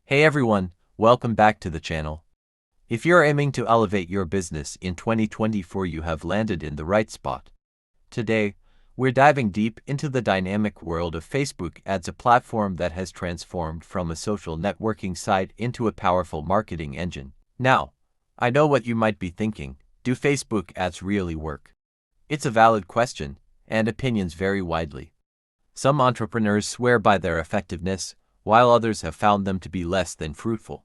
Hey everyone, welcome back to the channel. If you're aiming to elevate your business in 2024, you have landed in the right spot. Today, we're diving deep into the dynamic world of Facebook ads, a platform that has transformed from a social networking site into a powerful marketing engine. Now, I know what you might be thinking. Do Facebook ads really work? It's a valid question, and opinions vary widely. Some entrepreneurs swear by their effectiveness, while others have found them to be less than fruitful.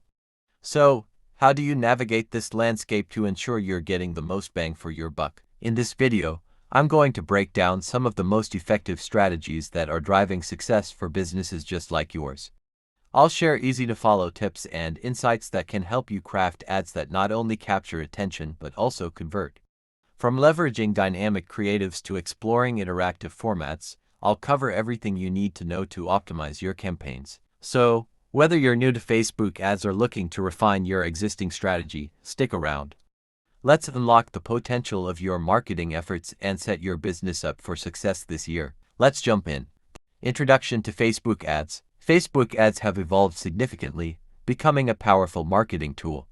So, how do you navigate this landscape to ensure you're getting the most bang for your buck? In this video, I'm going to break down some of the most effective strategies that are driving success for businesses just like yours. I'll share easy-to-follow tips and insights that can help you craft ads that not only capture attention but also convert. From leveraging dynamic creatives to exploring interactive formats, I'll cover everything you need to know to optimize your campaigns. So, whether you're new to Facebook ads or looking to refine your existing strategy, stick around. Let's unlock the potential of your marketing efforts and set your business up for success this year. Let's jump in. Introduction to Facebook ads. Facebook ads have evolved significantly, becoming a powerful marketing tool.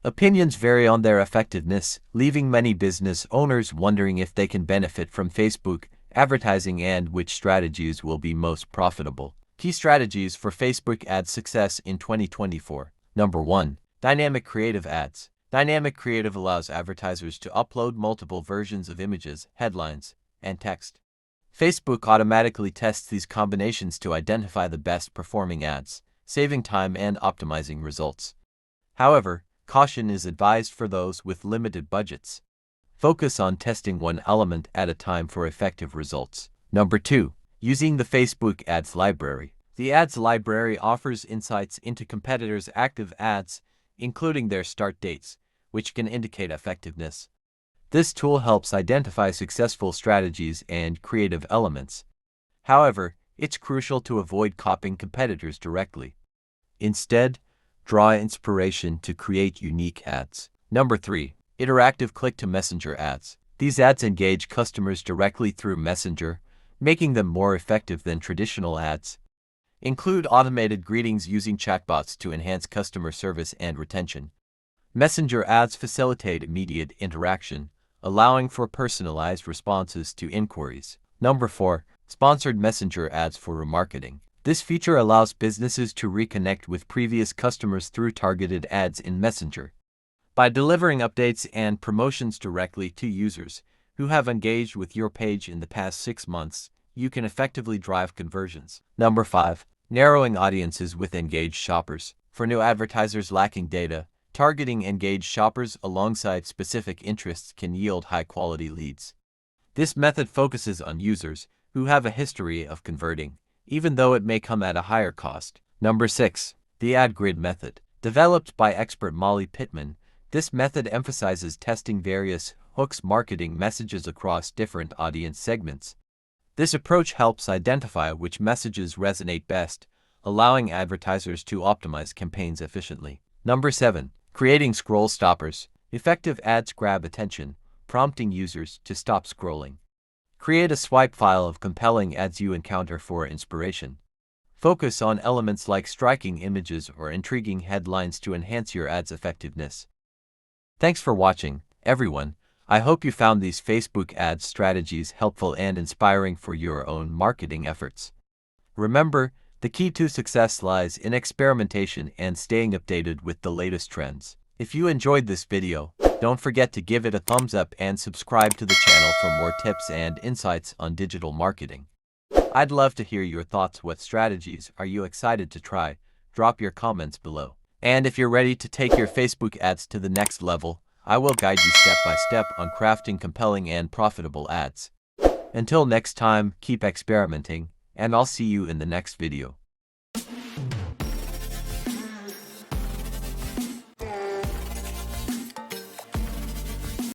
Opinions vary on their effectiveness, leaving many business owners wondering if they can benefit from Facebook advertising and which strategies will be most profitable. Key strategies for Facebook ads success in 2024. Number 1. Dynamic creative ads. Dynamic creative allows advertisers to upload multiple versions of images, headlines, and text. Facebook automatically tests these combinations to identify the best performing ads, saving time and optimizing results. However, caution is advised for those with limited budgets. Focus on testing one element at a time for effective results. Number 2. Using the Facebook Ads Library. The Ads Library offers insights into competitors' active ads, including their start dates, which can indicate effectiveness. This tool helps identify successful strategies and creative elements. However, it's crucial to avoid copying competitors directly. Instead, draw inspiration to create unique ads. Number 3. Interactive click-to-messenger ads. These ads engage customers directly through Messenger, making them more effective than traditional ads. Include automated greetings using chatbots to enhance customer service and retention. Messenger ads facilitate immediate interaction, allowing for personalized responses to inquiries. Number 4. Sponsored messenger ads for remarketing. This feature allows businesses to reconnect with previous customers through targeted ads in Messenger. By delivering updates and promotions directly to users who have engaged with your page in the past 6 months, you can effectively drive conversions. Number 5. Narrowing audiences with engaged shoppers. For new advertisers lacking data, targeting engaged shoppers alongside specific interests can yield high-quality leads. This method focuses on users who have a history of converting, even though it may come at a higher cost. Number 6. The Ad Grid Method. Developed by expert Molly Pittman, this method emphasizes testing various hooks marketing messages across different audience segments. This approach helps identify which messages resonate best, allowing advertisers to optimize campaigns efficiently. Number 7. Creating scroll stoppers. Effective ads grab attention, prompting users to stop scrolling. Create a swipe file of compelling ads you encounter for inspiration. Focus on elements like striking images or intriguing headlines to enhance your ad's effectiveness. Thanks for watching, everyone. I hope you found these Facebook ads strategies helpful and inspiring for your own marketing efforts. Remember, the key to success lies in experimentation and staying updated with the latest trends. If you enjoyed this video, don't forget to give it a thumbs up and subscribe to the channel for more tips and insights on digital marketing. I'd love to hear your thoughts. What strategies are you excited to try? Drop your comments below. And if you're ready to take your Facebook ads to the next level, I will guide you step by step on crafting compelling and profitable ads. Until next time, keep experimenting, and I'll see you in the next video.